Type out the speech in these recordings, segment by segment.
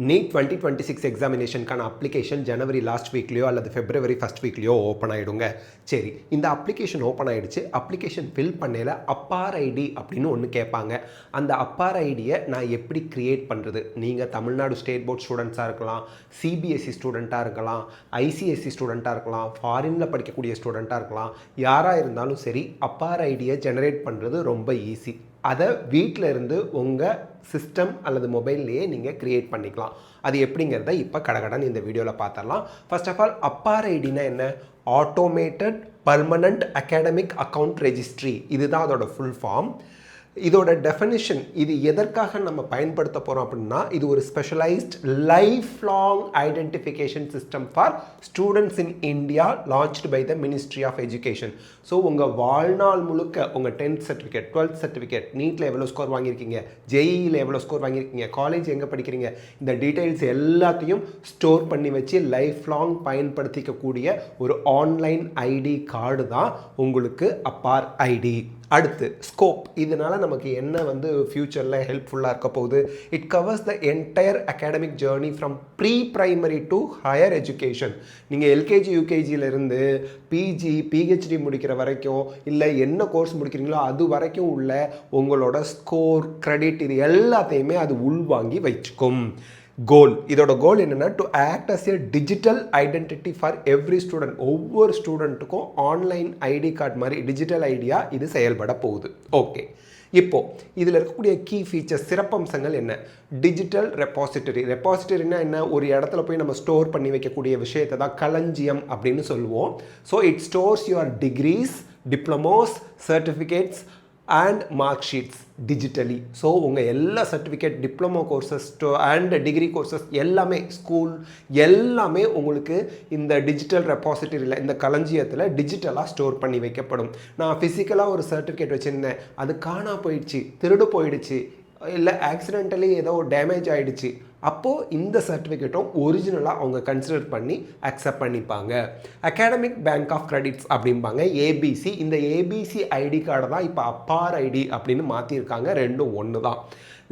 NEET 2026 எக்ஸாமினேஷனுக்கான application ஜனவரி last வீக்லேயோ அல்லது February first வீக்லேயோ open ஆகிடுங்க. சரி, இந்த அப்ளிகேஷன் ஓப்பன் ஆகிடுச்சு. அப்ளிகேஷன் ஃபில் பண்ணல அப்பார் ஐடி அப்படின்னு ஒன்று கேட்பாங்க. அந்த அப்பார் ஐடியை நான் எப்படி க்ரியேட் பண்ணுறது? நீங்கள் தமிழ்நாடு ஸ்டேட் போர்ட் ஸ்டூடெண்ட்ஸாக இருக்கலாம், சிபிஎஸ்சி ஸ்டூடெண்ட்டாக இருக்கலாம், ஐசிஎஸ்சி ஸ்டூடெண்ட்டாக இருக்கலாம், ஃபாரினில் படிக்கக்கூடிய ஸ்டூடெண்ட்டாக இருக்கலாம், யாராக இருந்தாலும் சரி அப்பார் ஐடியை ஜெனரேட் பண்ணுறது ரொம்ப ஈஸி. அதை வீட்டில் இருந்து உங்கள் சிஸ்டம் அல்லது மொபைல்லையே நீங்கள் க்ரியேட் பண்ணிக்கலாம். அது எப்படிங்கிறத இப்போ கடகடன் இந்த வீடியோவில் பார்த்துடலாம். ஃபர்ஸ்ட் ஆஃப் ஆல் அப்பார் ஐடினா என்ன? Automated permanent academic account registry. இதுதான் அதோட ஃபுல் ஃபார்ம். இதோட டெஃபினிஷன், இது எதற்காக நம்ம பயன்படுத்த போகிறோம் அப்படின்னா, இது ஒரு specialised lifelong identification system for students in India launched by the ministry of education. So உங்கள் வாழ்நாள் முழுக்க உங்கள் 10th சர்டிஃபிகேட், 12th சர்டிஃபிகேட், நீட்டில் எவ்வளோ ஸ்கோர் வாங்கியிருக்கீங்க, ஜேஇயில் எவ்வளோ ஸ்கோர் வாங்கியிருக்கீங்க, காலேஜ் எங்கே படிக்கிறீங்க, இந்த டீட்டெயில்ஸ் எல்லாத்தையும் ஸ்டோர் பண்ணி வச்சு லைஃப் லாங் பயன்படுத்திக்கக்கூடிய ஒரு ஆன்லைன் ஐடி கார்டு தான் உங்களுக்கு அப்பார் ஐடி. அடுத்து ஸ்கோப். இதனால் நமக்கு என்ன ஃப்யூச்சரில் ஹெல்ப்ஃபுல்லாக இருக்க போகுது? It covers the entire academic journey from pre primary to higher education. நீங்கள் எல்கேஜி யூகேஜியிலேருந்து பிஜி பிஹெச்டி முடிக்கிற வரைக்கும், இல்லை என்ன கோர்ஸ் முடிக்கிறீங்களோ அது வரைக்கும் உள்ள உங்களோட ஸ்கோர், கிரெடிட், இது எல்லாத்தையுமே அது உள்வாங்கி வச்சுக்கும். கோல், இதோட கோல் என்னென்னா to act as a digital identity for every student. ஒவ்வொரு ஸ்டூடெண்ட்டுக்கும் ஆன்லைன் ஐடி கார்டு மாதிரி டிஜிட்டல் ஐடியா இது செயல்பட போகுது. ஓகே, இப்போது இதில் இருக்கக்கூடிய கீ ஃபீச்சர்ஸ், சிறப்பம்சங்கள் என்ன? Digital repository. ரெப்பாசிட்டரினா என்ன? ஒரு இடத்துல போய் நம்ம ஸ்டோர் பண்ணி வைக்கக்கூடிய விஷயத்தை தான் களஞ்சியம் அப்படின்னு சொல்லுவோம். So it stores your degrees, diplomas, certificates and mark sheets digitally. So உங்கள் எல்லா certificate, diploma courses and degree courses எல்லாமே, ஸ்கூல் எல்லாமே உங்களுக்கு இந்த டிஜிட்டல் ரெப்பாசிட்டரியில், இந்த களஞ்சியத்தில் டிஜிட்டலாக ஸ்டோர் பண்ணி வைக்கப்படும். நான் ஃபிசிக்கலாக ஒரு சர்டிஃபிகேட் வச்சுருந்தேன், அது காணா போயிடுச்சு, திருடு போயிடுச்சு, இல்லை ஆக்சிடென்டலி ஏதோ டேமேஜ் ஆகிடுச்சு, அப்போது இந்த சர்டிஃபிகேட்டும் ஒரிஜினலாக அவங்க கன்சிடர் பண்ணி அக்செப்ட் பண்ணிப்பாங்க. அகாடமிக் பேங்க் ஆஃப் கிரெடிட்ஸ் அப்படிம்பாங்க, ஏபிசி. இந்த ஏபிசி ஐடி கார்டை தான் இப்போ அப்பார் ஐடி அப்படின்னு மாற்றிருக்காங்க. ரெண்டும் ஒன்று தான்.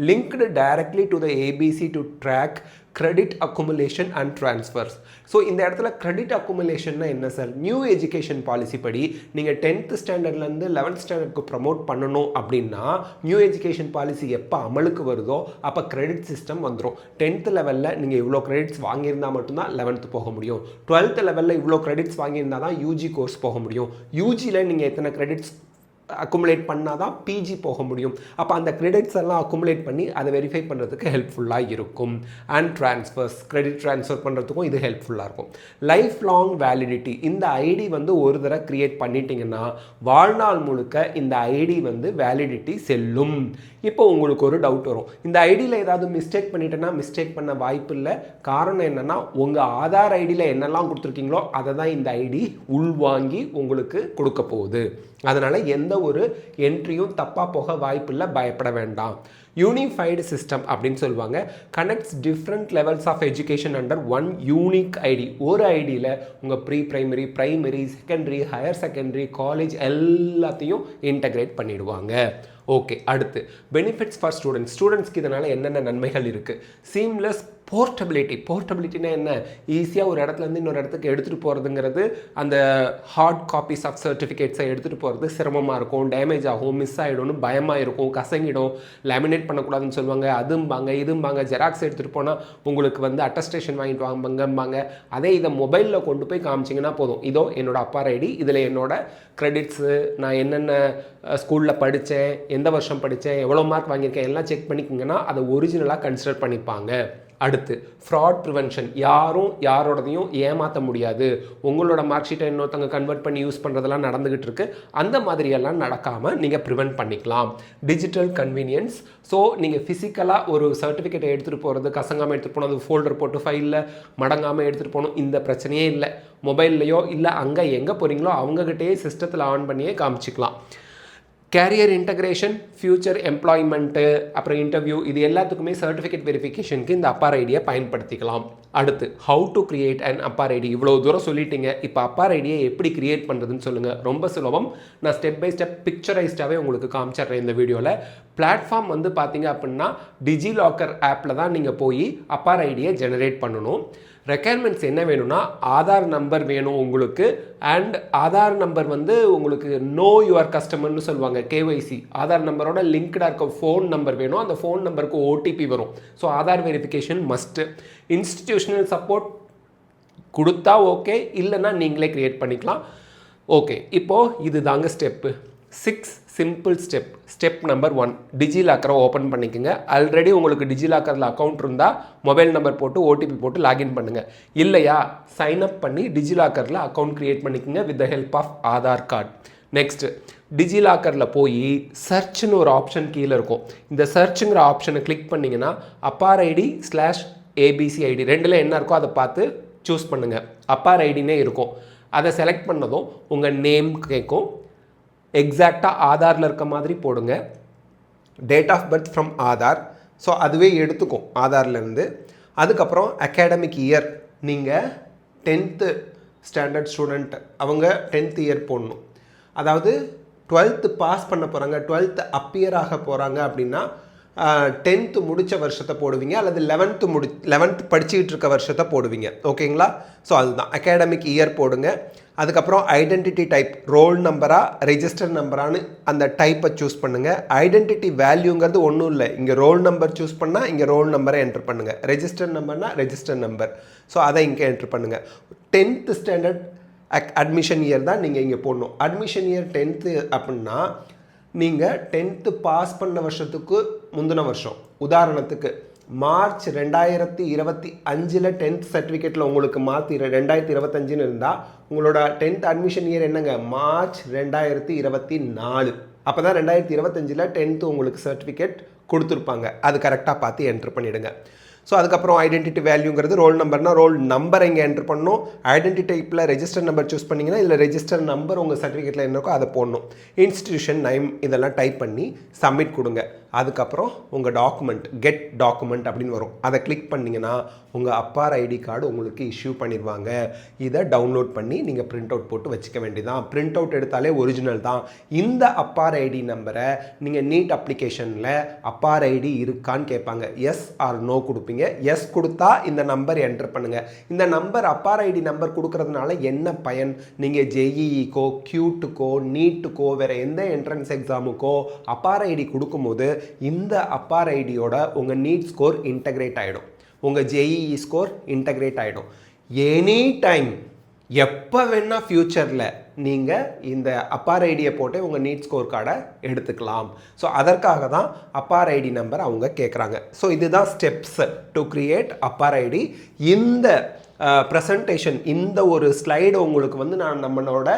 Linked directly to the ABC to track credit accumulation and transfers. So இந்த இடத்துல கிரெடிட் அக்குமுலேஷன்னா என்ன சார்? நியூ எஜுகேஷன் பாலிசி படி நீங்கள் 10th ஸ்டாண்டர்ட்லேருந்து 11th ஸ்டாண்டர்டுக்கு ப்ரமோட் பண்ணணும் அப்படின்னா, நியூ எஜுகேஷன் பாலிசி எப்போ அமலுக்கு வருதோ அப்போ கிரெடிட் சிஸ்டம் வந்துடும். 10th லெவலில் நீங்கள் இவ்வளோ கிரெடிட்ஸ் வாங்கியிருந்தால் மட்டும்தான் 11th போக முடியும். 12th லெவலில் இவ்வளோ கிரெடிட்ஸ் வாங்கியிருந்தால் தான் யூஜி கோர்ஸ் போக முடியும். யூஜியில் நீங்கள் எத்தனை கிரெடிட்ஸ் அக்குமுலேட் பண்ணால் தான் பிஜி போக முடியும். அப்போ அந்த கிரெடிட்ஸ் எல்லாம் அக்குமுலேட் பண்ணி அதை வெரிஃபை பண்ணுறதுக்கு ஹெல்ப்ஃபுல்லாக இருக்கும். அண்ட் ட்ரான்ஸ்ஃபர்ஸ், கிரெடிட் ட்ரான்ஸ்ஃபர் பண்ணுறதுக்கும் இது ஹெல்ப்ஃபுல்லாக இருக்கும். Life long validity. இந்த ஐடி ஒரு தடவை க்ரியேட் பண்ணிட்டீங்கன்னா வாழ்நாள் முழுக்க இந்த ஐடி வேலிடிட்டி செல்லும். இப்போ உங்களுக்கு ஒரு டவுட் வரும், இந்த ஐடியில் ஏதாவது மிஸ்டேக் பண்ணிட்டேன்னா? மிஸ்டேக் பண்ண வாய்ப்பு இல்லை. காரணம் என்னென்னா, உங்கள் ஆதார் ஐடியில் என்னெல்லாம் கொடுத்துருக்கீங்களோ அதை தான் இந்த ஐடி உள்வாங்கி உங்களுக்கு கொடுக்க போகுது. அதனால் எந்த ஒரு என்ட்ரியும் தப்பாக போக வாய்ப்பு இல்லை, பயப்பட வேண்டாம். யூனிஃபைடு சிஸ்டம் அப்படின்னு சொல்லுவாங்க. Connects different levels of education under one unique ID. ஒரு ஐடியில் உங்கள் pre primary, primary, secondary, higher secondary, college எல்லாத்தையும் இன்டகிரேட் பண்ணிடுவாங்க. ஓகே, அடுத்து பெனிஃபிட்ஸ் ஃபார் ஸ்டூடெண்ட்ஸ். ஸ்டூடெண்ட்ஸ்க்கு இதனால் என்னென்ன நன்மைகள் இருக்குது? Seamless portability. போர்ட்டபிலிட்டினா என்ன? ஈஸியாக ஒரு இடத்துலேருந்து இன்னொரு இடத்துக்கு எடுத்துகிட்டு போகிறதுங்கிறது, அந்த ஹார்ட் காப்பீஸ் ஆஃப் சர்டிஃபிகேட்ஸை எடுத்துகிட்டு போகிறது சிரமமாக இருக்கும், டேமேஜ் ஆகும், மிஸ் ஆகிடும்னு பயமாக இருக்கும், கசங்கிடும், லேமினேட் பண்ணக்கூடாதுன்னு சொல்லுவாங்க, அதும்பாங்க இதும்பாங்க. ஜெராக்ஸ் எடுத்துகிட்டு போனால் உங்களுக்கு அட்டஸ்டேஷன் வாங்கிட்டு வாங்கம்பாங்க. அதே இதை மொபைலில் கொண்டு போய் காமிச்சிங்கன்னா போதும், இதோ என்னோட அப்பார் ஐடி, இதில் என்னோட கிரெடிட்ஸு, நான் என்னென்ன ஸ்கூலில் படித்தேன், எந்த வருஷம் படித்தேன், எவ்வளோ மார்க் வாங்கியிருக்கேன் எல்லாம் செக் பண்ணிக்கிங்கன்னா அதை ஒரிஜினலாக கன்சிடர் பண்ணிப்பாங்க. அடுத்து ஃப்ராட் ப்ரிவென்ஷன். யாரும் யாரோடதையும் ஏமாற்ற முடியாது. உங்களோட மார்க் ஷீட்டை இன்னொருத்தவங்க கன்வெர்ட் பண்ணி யூஸ் பண்ணுறதெல்லாம் நடந்துகிட்டு இருக்கு. அந்த மாதிரியெல்லாம் நடக்காமல் நீங்கள் ப்ரிவென்ட் பண்ணிக்கலாம். Digital convenience. ஸோ நீங்கள் ஃபிசிக்கலாக ஒரு சர்டிஃபிகேட்டை எடுத்துகிட்டு போகிறது, கசங்காமல் எடுத்துகிட்டு போகணும், அது ஃபோல்டர் போட்டு ஃபைலில் மடங்காமல் எடுத்துகிட்டு போகணும், இந்த பிரச்சனையே இல்லை. மொபைல்லையோ இல்லை அங்கே எங்கே போகிறீங்களோ அவங்ககிட்டயே சிஸ்டத்தில் ஆன் பண்ணியே காமிச்சிக்கலாம். கேரியர் இன்டகிரேஷன், ஃபியூச்சர் எம்ப்ளாய்மெண்ட்டு, அப்புறம் இன்டர்வியூ, இது எல்லாத்துக்குமே சர்டிஃபிகேட் வெரிஃபிகேஷனுக்கு இந்த அப்பார் ஐடியை பயன்படுத்திக்கலாம். அடுத்து how to create and APAAR ID. இவ்வளோ தூரம் சொல்லிட்டீங்க, இப்போ அப்பார் ஐடியை எப்படி கிரியேட் பண்ணுறதுன்னு சொல்லுங்கள். ரொம்ப சுலபம். நான் ஸ்டெப் பை ஸ்டெப் பிக்சரைஸ்டாகவே உங்களுக்கு காமிச்சிட்றேன் இந்த வீடியோவில். பிளாட்ஃபார்ம் வந்து பார்த்தீங்க அப்படின்னா டிஜிலாக்கர் ஆப்பில் தான் நீங்கள் போய் அப்பார் ஐடியை ஜெனரேட் பண்ணணும். ரெக்குயர்மெண்ட்ஸ் என்ன வேணும்னா ஆதார் நம்பர் வேணும் உங்களுக்கு, அண்ட் ஆதார் நம்பர் வந்து உங்களுக்கு நோ யுவர் கஸ்டமர்னு சொல்லுவாங்க, கேஒய்சி. ஆதார் நம்பரோட லிங்க்டாக இருக்க ஃபோன் நம்பர் வேணும். அந்த ஃபோன் நம்பருக்கு ஓடிபி வரும். So Aadhaar verification must. Institutional support கொடுத்தா ஓகே, இல்லைன்னா நீங்களே க்ரியேட் பண்ணிக்கலாம். ஓகே, இப்போது இது தாங்க step. 6 simple step. Step number 1, டிஜிலாக்கரை ஓப்பன் பண்ணிக்கோங்க. ஆல்ரெடி உங்களுக்கு டிஜிலாக்கரில் அக்கௌண்ட் இருந்தால் மொபைல் நம்பர் போட்டு ஓடிபி போட்டு லாகின் பண்ணுங்கள். இல்லையா சைன் அப் பண்ணி டிஜிலாக்கரில் அக்கௌண்ட் க்ரியேட் பண்ணிக்கோங்க with the help of Aadhaar card. Next டிஜிலாக்கரில் போய் சர்ச்னு ஒரு ஆப்ஷன் கீழே இருக்கும். இந்த சர்ச்சுங்கிற ஆப்ஷனை கிளிக் பண்ணிங்கன்னா அப்பார் ஐடி /ABC ஐடி ரெண்டில் என்ன இருக்கோ அதை பார்த்து சூஸ் பண்ணுங்கள். அப்பார் ஐடினே இருக்கும். அதை செலக்ட் பண்ணதும் உங்கள் நேம் கேட்கும். எக்ஸாக்டாக ஆதாரில் இருக்க மாதிரி போடுங்க. Date of birth from Aadhaar. So அதுவே எடுத்துக்கும் ஆதார்லேருந்து. அதுக்கப்புறம் அகாடமிக் இயர், நீங்கள் 10th ஸ்டாண்டர்ட் ஸ்டூடெண்ட், அவங்க 10th இயர் போடணும். அதாவது 12th பாஸ் பண்ண போகிறாங்க, 12th அப்பியர் ஆக போகிறாங்க அப்படின்னா 10th முடித்த வருஷத்தை போடுவீங்க, அல்லது 11th படிச்சுக்கிட்டு இருக்க வருஷத்தை போடுவீங்க. ஓகேங்களா? ஸோ அதுதான் அகாடமிக் இயர் போடுங்க. அதுக்கப்புறம் ஐடென்டிட்டி டைப், ரோல் நம்பரா ரெஜிஸ்டர் நம்பரானு அந்த டைப்பை சூஸ் பண்ணுங்கள். ஐடென்டிட்டி வேல்யூங்கிறது ஒன்றும் இல்லை. இங்கே ரோல் நம்பர் சூஸ் பண்ணால் இங்கே ரோல் நம்பரை என்ட்ரு பண்ணுங்கள். ரெஜிஸ்டர் நம்பர்னா ரெஜிஸ்டர் நம்பர். ஸோ அதை இங்கே என்ட்ரு பண்ணுங்கள். 10th ஸ்டாண்டர்ட் அட்மிஷன் இயர் தான் நீங்கள் இங்கே போடணும். அட்மிஷன் இயர் 10th அப்படின்னா நீங்கள் 10th பாஸ் பண்ண வருஷத்துக்கு முந்தின வருஷம். உதாரணத்துக்கு மார்ச் 2025 10th சர்டிஃபிகேட்டில் உங்களுக்கு மாற்றி 2025 இருந்தால் உங்களோட 10th அட்மிஷன் இயர் என்னங்க, மார்ச் 2024. அப்போ தான் 2025 10th உங்களுக்கு சர்டிஃபிகேட் கொடுத்துருப்பாங்க. அது கரெக்டாக பார்த்து என்ட்ரு பண்ணிவிடுங்க. ஸோ அதுக்கப்புறம் ஐடென்டிட்டி வேல்யூங்கிறது ரோல் நம்பர்னால் ரோல் நம்பரை இங்கே என்ட்ரு பண்ணணும். ஐடென்டிட்டி டைப்பில் ரெஜிஸ்டர் நம்பர் சூஸ் பண்ணிங்கன்னா இதில் ரெஜிஸ்டர் நம்பர் உங்கள் சர்டிஃபிகேட்டில் என்ன இருக்கோ அதை போடணும். இன்ஸ்டிடியூஷன் நேம் இதெல்லாம் டைப் பண்ணி சப்மிட் கொடுங்க. அதுக்கப்புறம் உங்கள் டாக்குமெண்ட் கெட் டாக்குமெண்ட் அப்படின்னு வரும். அதை கிளிக் பண்ணிங்கன்னா உங்கள் அப்பார் ஐடி கார்டு உங்களுக்கு இஷ்யூ பண்ணிடுவாங்க. இதை டவுன்லோட் பண்ணி நீங்கள் பிரிண்ட் அவுட் போட்டு வச்சுக்க வேண்டியதான். பிரிண்ட் அவுட் எடுத்தாலே ஒரிஜினல் தான். இந்த அப்பார் ஐடி நம்பரை நீங்கள் நீட் அப்ளிகேஷனில் அப்பார் ஐடி இருக்கான்னு கேட்பாங்க. எஸ் ஆர் நோ கொடுப்பீங்க. எஸ் கொடுத்தா இந்த நம்பர் என்டர் பண்ணுங்கள். இந்த நம்பர் அப்பார் ஐடி நம்பர் கொடுக்கறதுனால என்ன பயன்? நீங்கள் ஜேஇஇக்கோ கியூட்டுக்கோ நீட்டுக்கோ வேறு எந்த என்ட்ரன்ஸ் எக்ஸாமுக்கோ அப்பார் ஐடி கொடுக்கும்போது இந்த அப்பார் ஐடியோட உங்கள் நீட் ஸ்கோர் இன்டகிரேட் ஆகிடும், உங்கள் ஜேஇஇ ஸ்கோர் இன்டகிரேட் ஆகிடும். எனி டைம் எப்போ வேணால் ஃப்யூச்சரில் நீங்கள் இந்த அப்பார் ஐடியை போட்டு உங்கள் நீட் ஸ்கோர் கார்டை எடுத்துக்கலாம். ஸோ அதற்காக தான் அப்பார் ஐடி நம்பர் அவங்க கேட்குறாங்க. ஸோ இதுதான் steps to create Appar ID. இந்த ப்ரெசன்டேஷன், இந்த ஒரு ஸ்லைடு உங்களுக்கு வந்து நான் நம்மளோட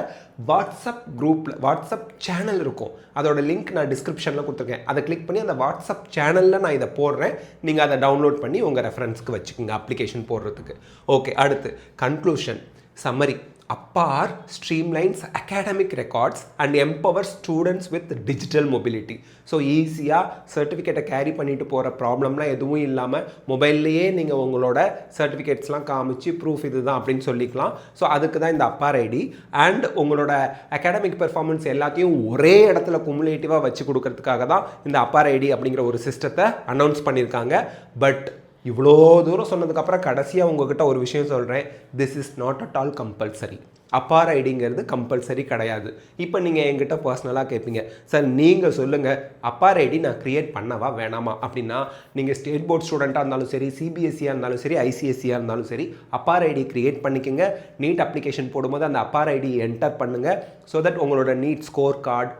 வாட்ஸ்அப் குரூப்பில், வாட்ஸ்அப் சேனல் இருக்கும், அதோட லிங்க் நான் டிஸ்கிரிப்ஷனில் கொடுத்துருக்கேன். அதை கிளிக் பண்ணி அந்த வாட்ஸ்அப் சேனலில் நான் இதை போடுறேன். நீங்கள் அதை டவுன்லோட் பண்ணி உங்கள் ரெஃபரன்ஸ்க்கு வச்சுக்கோங்க அப்ளிகேஷன் போடுறதுக்கு. ஓகே, அடுத்து conclusion summary. APAAR streamlines academic records and empower students with digital mobility. So ஈஸியாக சர்டிஃபிகேட்டை கேரி பண்ணிட்டு போகிற ப்ராப்ளம்லாம் எதுவும் இல்லாமல் மொபைல்லையே நீங்கள் உங்களோட சர்டிஃபிகேட்ஸ்லாம் காமிச்சு ப்ரூஃப் இது தான் அப்படின்னு சொல்லிக்கலாம். ஸோ அதுக்கு தான் இந்த அப்பார் ஐடி. அண்ட் உங்களோட அகாடமிக் பெர்ஃபார்மன்ஸ் எல்லாத்தையும் ஒரே இடத்துல குமுலேட்டிவாக வச்சு கொடுக்கறதுக்காக தான் இந்த அப்பார் ஐடி அப்படிங்கிற ஒரு சிஸ்டத்தை அனௌன்ஸ் பண்ணியிருக்காங்க. பட் இவ்வளோ தூரம் சொன்னதுக்கப்புறம் கடைசியாக உங்ககிட்ட ஒரு விஷயம் சொல்கிறேன். This is not at all compulsory. APAAR ஐடிங்கிறது கம்பல்சரி கிடையாது. இப்போ நீங்கள் என்கிட்ட பர்சனலாக கேட்பீங்க, சார் நீங்கள் சொல்லுங்கள் அப்பார் ஐடி நான் க்ரியேட் பண்ணவா வேணாமா அப்படின்னா, நீங்கள் ஸ்டேட் போர்ட் ஸ்டூடெண்ட்டாக இருந்தாலும் சரி, சிபிஎஸ்சியாக இருந்தாலும் சரி, ஐசிஎஸ்சியாக இருந்தாலும் சரி, அப்பார் ஐடி க்ரியேட் பண்ணிக்கோங்க. நீட் அப்ளிகேஷன் போடும்போது அந்த அப்பார் ஐடி என்டர் பண்ணுங்கள். ஸோ தட் உங்களோட NEET score card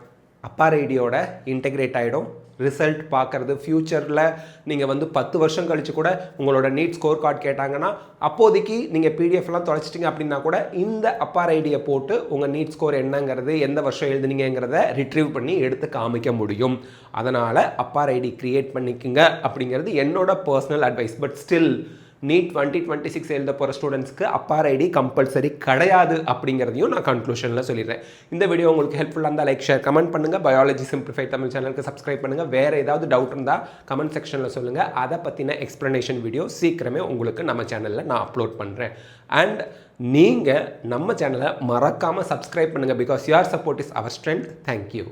Appar ஐடியோட integrate ஆகிடும். ரிசல்ட் பார்க்குறது ஃப்யூச்சரில் நீங்கள் வந்து 10 வருஷம் கழித்து கூட உங்களோட நீட் ஸ்கோர் கார்டு கேட்டாங்கன்னா அப்போதைக்கு நீங்கள் பிடிஎஃப்லாம் தொலைச்சிட்டிங்க அப்படின்னா கூட இந்த அப்பார் ஐடியை போட்டு உங்கள் நீட் ஸ்கோர் என்னங்கிறது, எந்த வருஷம் எழுதுனீங்கிறத ரிட்ரீவ் பண்ணி எடுத்து காமிக்க முடியும். அதனால் அப்பார் ஐடி க்ரியேட் பண்ணிக்கோங்க அப்படிங்கிறது என்னோட personal advice. But still NEET 2026 எழுத போகிற ஸ்டூடெண்ட்ஸ்க்கு அப்பார் ஐடி கம்பல்சரி கிடையாது அப்படிங்கிறதையும் நான் கன்க்ளூஷனில் சொல்லிடுறேன். இந்த வீடியோ உங்களுக்கு ஹெல்ப்ஃபுல்லாக இருந்தால் லைக், ஷேர், கமெண்ட் பண்ணுங்கள். பயாலஜி சிம்பிளிஃபைட் தமிழ் சேனலுக்கு சப்ஸ்கிரைப் பண்ணுங்கள். வேறு ஏதாவது டவுட் இருந்தால் கமெண்ட் செக்ஷனில் சொல்லுங்கள். அதை பற்றின எக்ஸ்ப்ளனேஷன் வீடியோ சீக்கிரமே உங்களுக்கு நம்ம சேனலில் நான் அப்லோட் பண்ணுறேன். அண்ட் நீங்கள் நம்ம சேனலை மறக்காமல் சப்ஸ்கிரைப் பண்ணுங்கள். Because your support is our strength. Thank you.